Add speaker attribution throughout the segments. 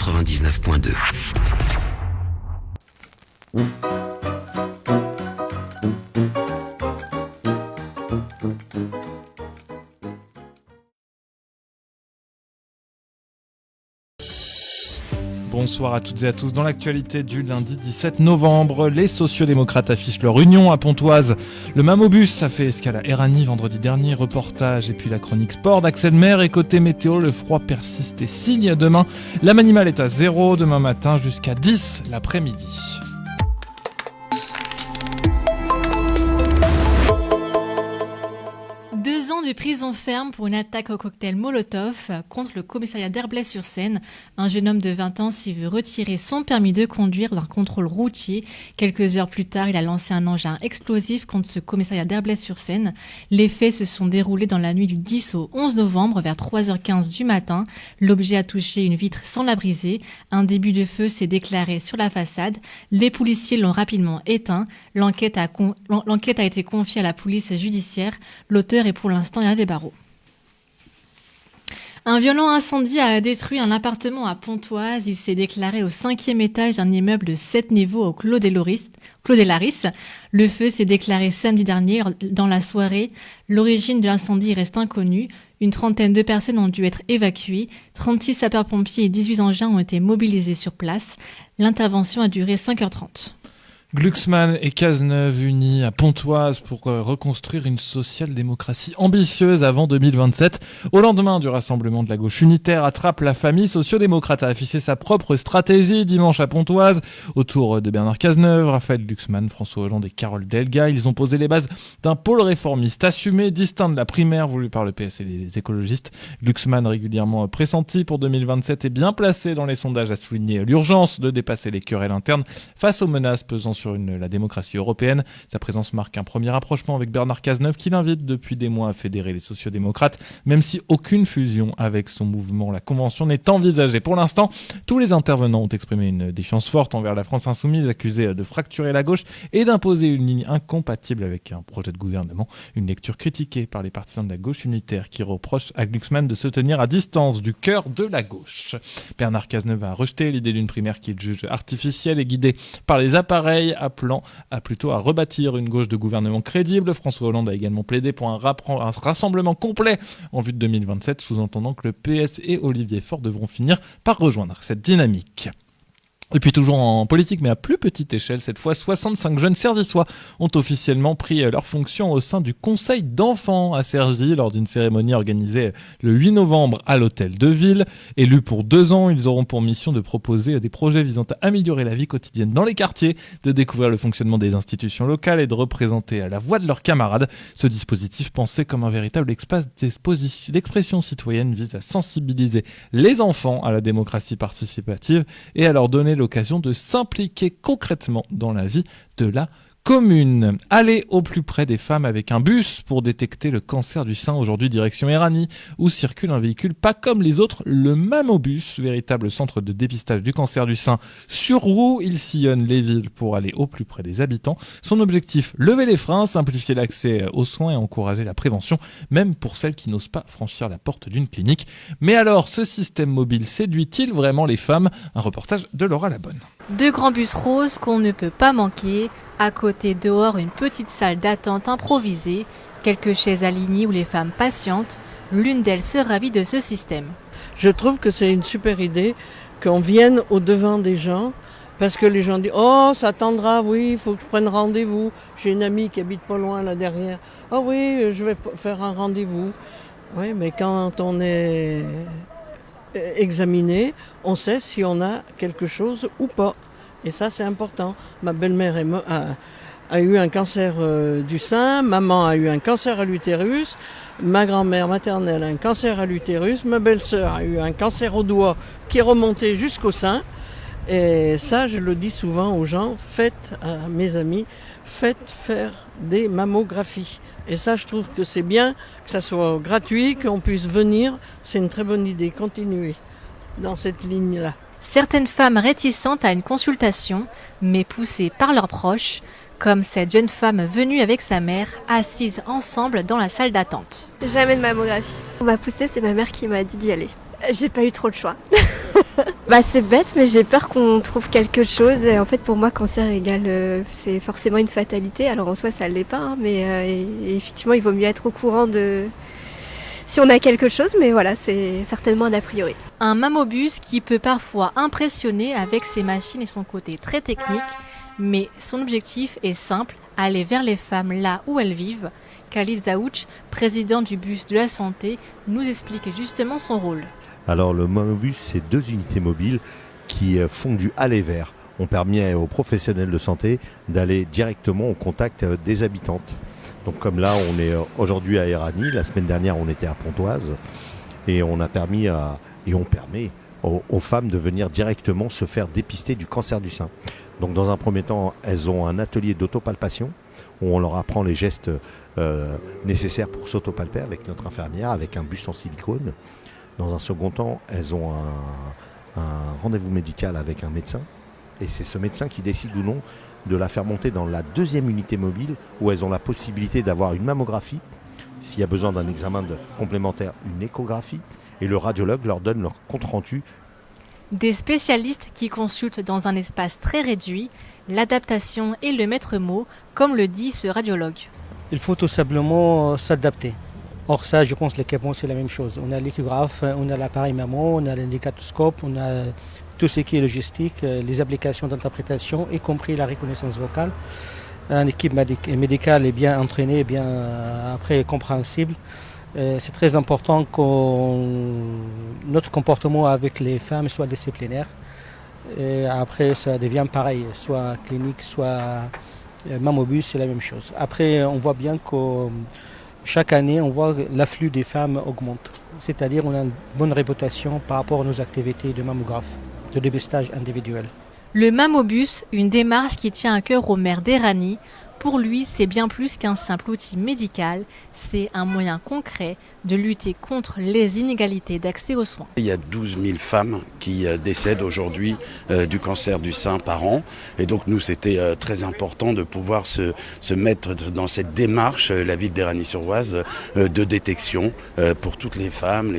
Speaker 1: 99.2.
Speaker 2: Bonsoir à toutes et à tous. Dans l'actualité du lundi 17 novembre, les sociodémocrates affichent leur union à Pontoise. Le Mamobus a fait escale à Éragny vendredi dernier. Reportage et puis la chronique sport d'Axel Maire. Et côté météo, le froid persiste et signe demain. La minimale est à 0 demain matin jusqu'à 10 l'après-midi.
Speaker 3: 2 ans de prison ferme pour une attaque au cocktail Molotov contre le commissariat d'Herblay-sur-Seine. Un jeune homme de 20 ans s'y veut retirer son permis de conduire d'un contrôle routier. Quelques heures plus tard, il a lancé un engin explosif contre ce commissariat d'Herblay-sur-Seine. Les faits se sont déroulés dans la nuit du 10 au 11 novembre vers 3h15 du matin. L'objet a touché une vitre sans la briser. Un début de feu s'est déclaré sur la façade. Les policiers l'ont rapidement éteint. L'enquête a été confiée à la police judiciaire. L'auteur est pour l'instant derrière les barreaux. Un violent incendie a détruit un appartement à Pontoise. Il s'est déclaré au 5e étage d'un immeuble de 7 niveaux au Clos des Larisses. Le feu s'est déclaré samedi dernier dans la soirée. L'origine de l'incendie reste inconnue. Une trentaine de personnes ont dû être évacuées. 36 sapeurs-pompiers et 18 engins ont été mobilisés sur place. L'intervention a duré 5h30.
Speaker 2: Glucksmann et Cazeneuve unis à Pontoise pour reconstruire une social-démocratie ambitieuse avant 2027. Au lendemain du rassemblement de la gauche unitaire, Attrape la famille sociodémocrate a affiché sa propre stratégie dimanche à Pontoise. Autour de Bernard Cazeneuve, Raphaël Glucksmann, François Hollande et Carole Delga, ils ont posé les bases d'un pôle réformiste assumé, distinct de la primaire voulue par le PS et les écologistes. Glucksmann, régulièrement pressenti pour 2027, est bien placé dans les sondages à souligner l'urgence de dépasser les querelles internes face aux menaces pesant sur la démocratie européenne. Sa présence marque un premier rapprochement avec Bernard Cazeneuve qui l'invite depuis des mois à fédérer les sociodémocrates, même si aucune fusion avec son mouvement, la Convention, n'est envisagée. Pour l'instant, tous les intervenants ont exprimé une défiance forte envers la France insoumise, accusée de fracturer la gauche et d'imposer une ligne incompatible avec un projet de gouvernement. Une lecture critiquée par les partisans de la gauche unitaire qui reprochent à Glucksmann de se tenir à distance du cœur de la gauche. Bernard Cazeneuve a rejeté l'idée d'une primaire qu'il juge artificielle et guidée par les appareils, appelant plutôt à rebâtir une gauche de gouvernement crédible. François Hollande a également plaidé pour un rassemblement complet en vue de 2027, sous-entendant que le PS et Olivier Faure devront finir par rejoindre cette dynamique. Et puis toujours en politique, mais à plus petite échelle, cette fois, 65 jeunes Cerzissois ont officiellement pris leurs fonctions au sein du Conseil d'enfants à Cergy lors d'une cérémonie organisée le 8 novembre à l'Hôtel de Ville. Élus pour 2 ans, ils auront pour mission de proposer des projets visant à améliorer la vie quotidienne dans les quartiers, de découvrir le fonctionnement des institutions locales et de représenter la voix de leurs camarades. Ce dispositif, pensé comme un véritable espace d'expression citoyenne, vise à sensibiliser les enfants à la démocratie participative et à leur donner l'occasion de s'impliquer concrètement dans la vie de la commune. Aller au plus près des femmes avec un bus pour détecter le cancer du sein. Aujourd'hui, direction Éragny, où circule un véhicule pas comme les autres, le Mamobus, véritable centre de dépistage du cancer du sein sur roue. Il sillonne les villes pour aller au plus près des habitants. Son objectif, lever les freins, simplifier l'accès aux soins et encourager la prévention, même pour celles qui n'osent pas franchir la porte d'une clinique. Mais alors, ce système mobile séduit-il vraiment les femmes ? Un reportage de Laura Labonne.
Speaker 3: 2 grands bus roses qu'on ne peut pas manquer. À côté, dehors, une petite salle d'attente improvisée. Quelques chaises alignées où les femmes patientent. L'une d'elles se ravit de ce système.
Speaker 4: Je trouve que c'est une super idée qu'on vienne au-devant des gens. Parce que les gens disent « Oh, ça attendra, oui, il faut que je prenne rendez-vous. J'ai une amie qui habite pas loin là derrière. Oh oui, je vais faire un rendez-vous. » Oui, mais quand on est examiné, on sait si on a quelque chose ou pas. Et ça, c'est important. Ma belle-mère a eu un cancer du sein, maman a eu un cancer à l'utérus, ma grand-mère maternelle a un cancer à l'utérus, ma belle-sœur a eu un cancer au doigt qui est remonté jusqu'au sein. Et ça, je le dis souvent aux gens, faites, à mes amis, faites faire des mammographies. Et ça, je trouve que c'est bien, que ça soit gratuit, qu'on puisse venir. C'est une très bonne idée. Continuez dans cette ligne-là.
Speaker 3: Certaines femmes réticentes à une consultation, mais poussées par leurs proches, comme cette jeune femme venue avec sa mère, assises ensemble dans la salle d'attente.
Speaker 5: Jamais de mammographie. On m'a poussée, c'est ma mère qui m'a dit d'y aller. J'ai pas eu trop de choix.
Speaker 1: C'est bête, mais j'ai peur qu'on trouve quelque chose. Et en fait, pour moi, cancer égale, c'est forcément une fatalité. Alors en soi, ça ne l'est pas, hein, mais et effectivement, il vaut mieux être au courant de si on a quelque chose, mais voilà, c'est certainement un a priori.
Speaker 3: Un mammobus qui peut parfois impressionner avec ses machines et son côté très technique, mais son objectif est simple, aller vers les femmes là où elles vivent. Khalid Zaouch, président du bus de la santé, nous explique justement son rôle.
Speaker 5: Alors le mammobus, c'est 2 unités mobiles qui font du aller vers. On permet aux professionnels de santé d'aller directement au contact des habitantes. Donc comme là, on est aujourd'hui à Éragny, la semaine dernière, on était à Pontoise, et on permet aux femmes de venir directement se faire dépister du cancer du sein. Donc dans un premier temps, elles ont un atelier d'autopalpation où on leur apprend les gestes nécessaires pour s'autopalper avec notre infirmière, avec un bus en silicone. Dans un second temps, elles ont un rendez-vous médical avec un médecin, et c'est ce médecin qui décide ou non de la faire monter dans la 2e unité mobile où elles ont la possibilité d'avoir une mammographie, s'il y a besoin d'un examen complémentaire, une échographie, et le radiologue leur donne leur compte-rendu.
Speaker 3: Des spécialistes qui consultent dans un espace très réduit, l'adaptation est le maître mot, comme le dit ce radiologue.
Speaker 6: Il faut tout simplement s'adapter. Or ça, je pense que l'équipement, c'est la même chose. On a l'échographe, on a l'appareil maman, on a l'indicatoscope, on a tout ce qui est logistique, les applications d'interprétation, y compris la reconnaissance vocale. Une équipe médicale est bien entraînée, bien après compréhensible. C'est très important que notre comportement avec les femmes soit disciplinaire. Et après, ça devient pareil, soit clinique, soit mammobus, c'est la même chose. Après, on voit bien que chaque année, on voit que l'afflux des femmes augmente. C'est-à-dire qu'on a une bonne réputation par rapport à nos activités de mammographe, de dépistage individuel.
Speaker 3: Le mammobus, une démarche qui tient à cœur au maire d'Éragny. Pour lui, c'est bien plus qu'un simple outil médical, c'est un moyen concret de lutter contre les inégalités d'accès aux soins.
Speaker 7: Il y a 12 000 femmes qui décèdent aujourd'hui du cancer du sein par an. Et donc nous, c'était très important de pouvoir se mettre dans cette démarche, la ville d'Éragny-sur-Oise, de détection pour toutes les femmes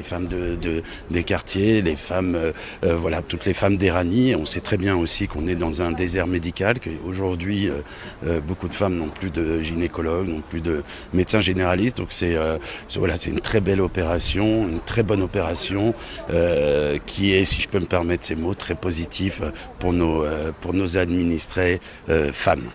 Speaker 7: des quartiers, les femmes, toutes les femmes d'Éragny. On sait très bien aussi qu'on est dans un désert médical, qu'aujourd'hui, beaucoup de femmes n'ont plus de gynécologue, n'ont plus de médecins généralistes. Donc c'est une très belle opération, une très bonne opération qui est, si je peux me permettre ces mots, très positif pour nos administrés femmes.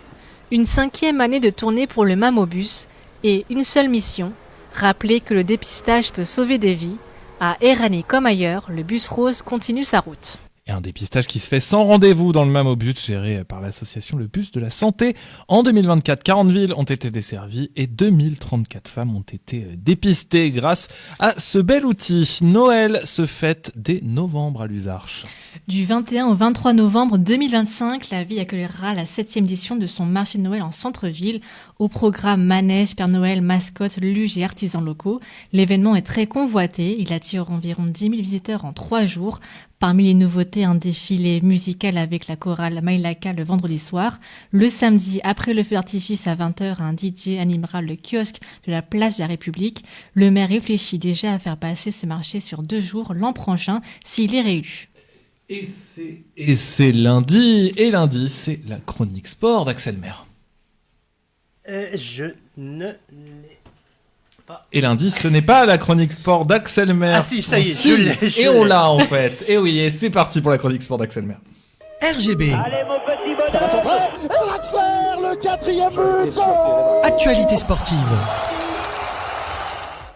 Speaker 3: Une 5e année de tournée pour le mammobus et une seule mission, rappeler que le dépistage peut sauver des vies. À Éragny comme ailleurs, le bus rose continue sa route.
Speaker 2: Et un dépistage qui se fait sans rendez-vous dans le mammobus, géré par l'association Le Bus de la Santé. En 2024, 40 villes ont été desservies et 2034 femmes ont été dépistées grâce à ce bel outil. Noël se fête dès novembre à Luzarches.
Speaker 3: Du 21 au 23 novembre 2025, la ville accueillera la 7e édition de son marché de Noël en centre-ville. Au programme manège, Père Noël, mascotte, luge et artisans locaux. L'événement est très convoité. Il attire environ 10 000 visiteurs en 3 jours. Parmi les nouveautés, un défilé musical avec la chorale Maïlaka le vendredi soir. Le samedi, après le feu d'artifice à 20h, un DJ animera le kiosque de la place de la République. Le maire réfléchit déjà à faire passer ce marché sur 2 jours l'an prochain s'il est réélu.
Speaker 2: Et c'est lundi, et lundi, c'est la chronique sport d'Axel Maire.
Speaker 8: Je ne l'ai pas.
Speaker 2: Et lundi, ce n'est pas la chronique sport d'Axel Maire.
Speaker 8: Ah si, ça y est, je l'ai.
Speaker 2: Et on l'a en fait. Et oui, et c'est parti pour la chronique sport d'Axel Maire.
Speaker 9: RGB.
Speaker 10: Allez mon petit bonhomme. Ça va centrer. Et Draxler, le 4e but.
Speaker 9: Actualité sportive.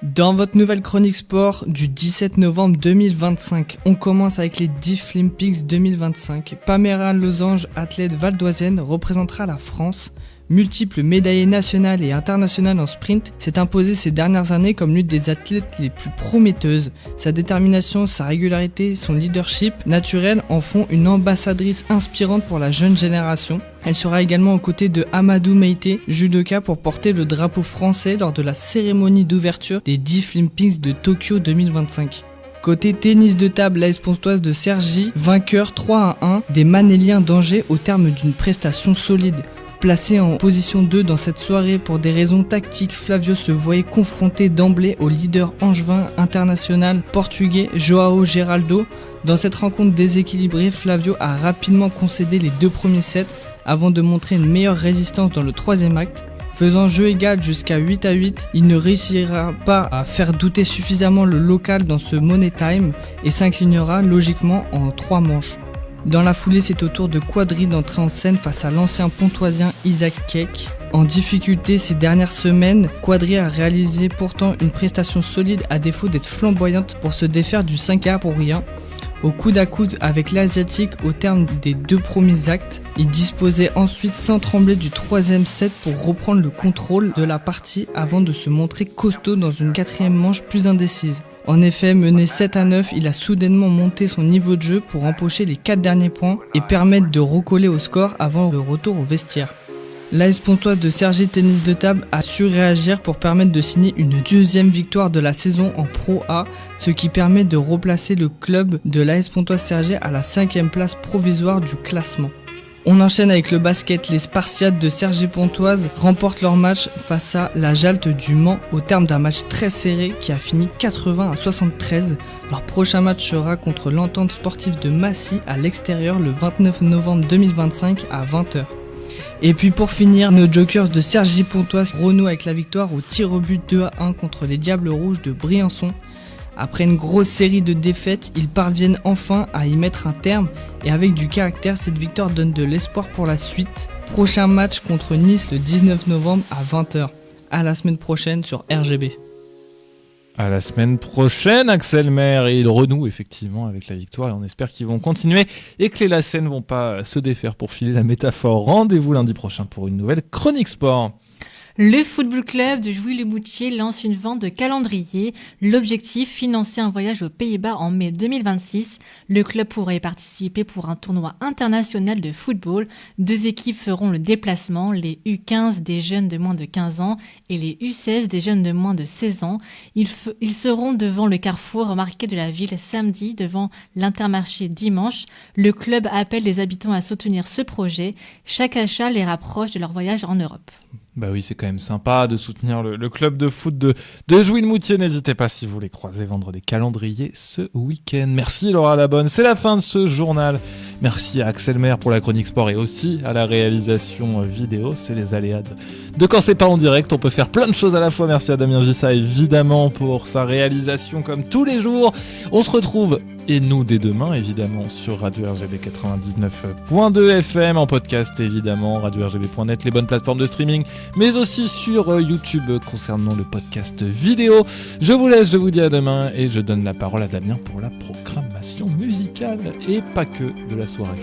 Speaker 9: Dans votre nouvelle chronique sport du 17 novembre 2025, on commence avec les Deaflympics 2025. Pamela Losange, athlète valdoisienne, représentera la France. Multiple médaillée nationale et internationale en sprint, s'est imposée ces dernières années comme l'une des athlètes les plus prometteuses. Sa détermination, sa régularité, son leadership naturel en font une ambassadrice inspirante pour la jeune génération. Elle sera également aux côtés de Amadou Meïté, judoka, pour porter le drapeau français lors de la cérémonie d'ouverture des Deaflympics de Tokyo 2025. Côté tennis de table, l'AS Pontoise de Cergy, vainqueur 3-1 des Manéliens d'Angers au terme d'une prestation solide. Placé en position 2 dans cette soirée pour des raisons tactiques, Flavio se voyait confronté d'emblée au leader angevin international portugais João Geraldo. Dans cette rencontre déséquilibrée, Flavio a rapidement concédé les 2 premiers sets avant de montrer une meilleure résistance dans le 3e acte. Faisant jeu égal jusqu'à 8-8, il ne réussira pas à faire douter suffisamment le local dans ce Money Time et s'inclinera logiquement en 3 manches. Dans la foulée, c'est au tour de Quadri d'entrer en scène face à l'ancien pontoisien Isaac Keck. En difficulté ces dernières semaines, Quadri a réalisé pourtant une prestation solide à défaut d'être flamboyante pour se défaire du 5A pour rien. Au coude à coude avec l'Asiatique au terme des 2 premiers actes, il disposait ensuite sans trembler du 3e set pour reprendre le contrôle de la partie avant de se montrer costaud dans une 4e manche plus indécise. En effet, mené 7-9, il a soudainement monté son niveau de jeu pour empocher les 4 derniers points et permettre de recoller au score avant le retour au vestiaire. L'AS Pontoise de Sergi Tennis de Table a su réagir pour permettre de signer une 2e victoire de la saison en Pro A, ce qui permet de replacer le club de l'AS Pontoise Sergi à la 5e place provisoire du classement. On enchaîne avec le basket. Les Spartiates de Cergy-Pontoise remportent leur match face à la Jalte du Mans au terme d'un match très serré qui a fini 80-73. Leur prochain match sera contre l'Entente sportive de Massy à l'extérieur le 29 novembre 2025 à 20h. Et puis pour finir, nos Jokers de Cergy-Pontoise renouent avec la victoire au tir au but 2-1 contre les Diables Rouges de Briançon. Après une grosse série de défaites, ils parviennent enfin à y mettre un terme et avec du caractère, cette victoire donne de l'espoir pour la suite. Prochain match contre Nice le 19 novembre à 20h. À la semaine prochaine sur RGB.
Speaker 2: À la semaine prochaine, Axel Maire, et il renoue effectivement avec la victoire et on espère qu'ils vont continuer et que les Lacènes vont pas se défaire pour filer la métaphore. Rendez-vous lundi prochain pour une nouvelle chronique sport.
Speaker 3: Le football club de Jouy-le-Moutier lance une vente de calendrier. L'objectif, financer un voyage aux Pays-Bas en mai 2026. Le club pourrait y participer pour un tournoi international de football. 2 équipes feront le déplacement, les U15 des jeunes de moins de 15 ans et les U16 des jeunes de moins de 16 ans. Ils seront devant le carrefour remarqué de la ville samedi, devant l'Intermarché dimanche. Le club appelle les habitants à soutenir ce projet. Chaque achat les rapproche de leur voyage en Europe.
Speaker 2: Bah oui, c'est quand même sympa de soutenir le club de foot de Jouy-le-Moutier. N'hésitez pas si vous les croisez vendre des calendriers ce week-end. Merci Laura Labonne, c'est la fin de ce journal. Merci à Axel Maire pour la chronique sport et aussi à la réalisation vidéo. C'est les aléas de quand c'est pas en direct, on peut faire plein de choses à la fois. Merci à Damien Gissa évidemment pour sa réalisation comme tous les jours. On se retrouve et nous dès demain évidemment sur Radio RGB 99.2 FM, en podcast évidemment, radio-rgb.net, les bonnes plateformes de streaming, mais aussi sur YouTube concernant le podcast vidéo. Je vous laisse, je vous dis à demain et je donne la parole à Damien pour la programmation musicale et pas que de la soirée.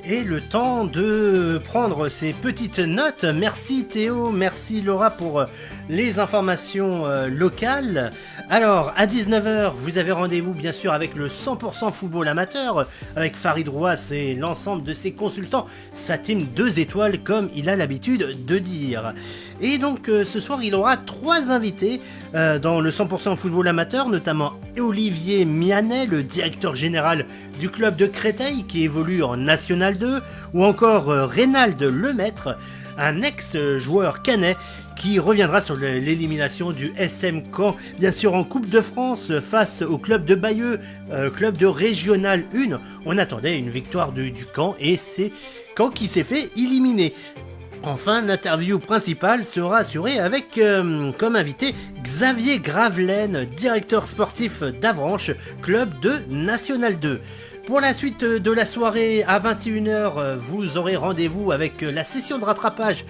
Speaker 8: Et le temps de prendre ces petites notes. Merci Théo, merci Laura pour les informations locales. Alors, à 19h, vous avez rendez-vous bien sûr avec le 100% football amateur, avec Farid Rouas et l'ensemble de ses consultants, sa team 2 étoiles comme il a l'habitude de dire. Et donc ce soir, il aura 3 invités dans le 100% football amateur, notamment Olivier Mianet, le directeur général du club de Créteil qui évolue en National 2, ou encore Reynald Lemaître, un ex-joueur canet qui reviendra sur l'élimination du SM Caen, bien sûr en Coupe de France face au club de Bayeux, club de Régional 1. On attendait une victoire du Caen et c'est Caen qui s'est fait éliminer. Enfin, l'interview principale sera assurée avec comme invité Xavier Gravelaine, directeur sportif d'Avranches, club de National 2. Pour la suite de la soirée, à 21h, vous aurez rendez-vous avec la session de rattrapage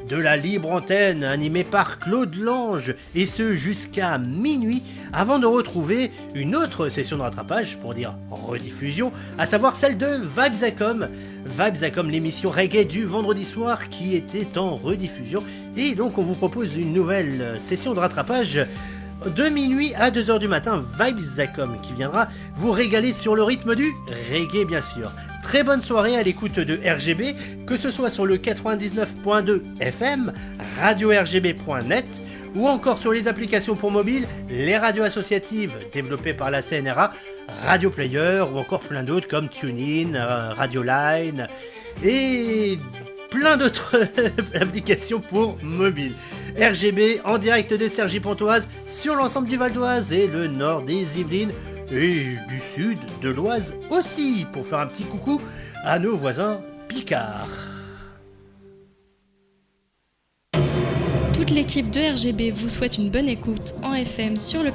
Speaker 8: de la libre antenne animée par Claude Lange, et ce jusqu'à minuit, avant de retrouver une autre session de rattrapage, pour dire rediffusion, à savoir celle de Vibes Acom. Vibes Acom, l'émission reggae du vendredi soir qui était en rediffusion, et donc on vous propose une nouvelle session de rattrapage de minuit à 2h du matin, Vibes Acom, qui viendra vous régaler sur le rythme du reggae bien sûr. Très bonne soirée à l'écoute de RGB, que ce soit sur le 99.2 FM, radio-rgb.net ou encore sur les applications pour mobile, les radios associatives développées par la CNRA, Radio Player ou encore plein d'autres comme TuneIn, Radioline et plein d'autres applications pour mobile. RGB en direct de Cergy-Pontoise sur l'ensemble du Val d'Oise et le nord des Yvelines et du sud de l'Oise aussi, pour faire un petit coucou à nos voisins picards.
Speaker 11: Toute l'équipe de RGB vous souhaite une bonne écoute en FM sur le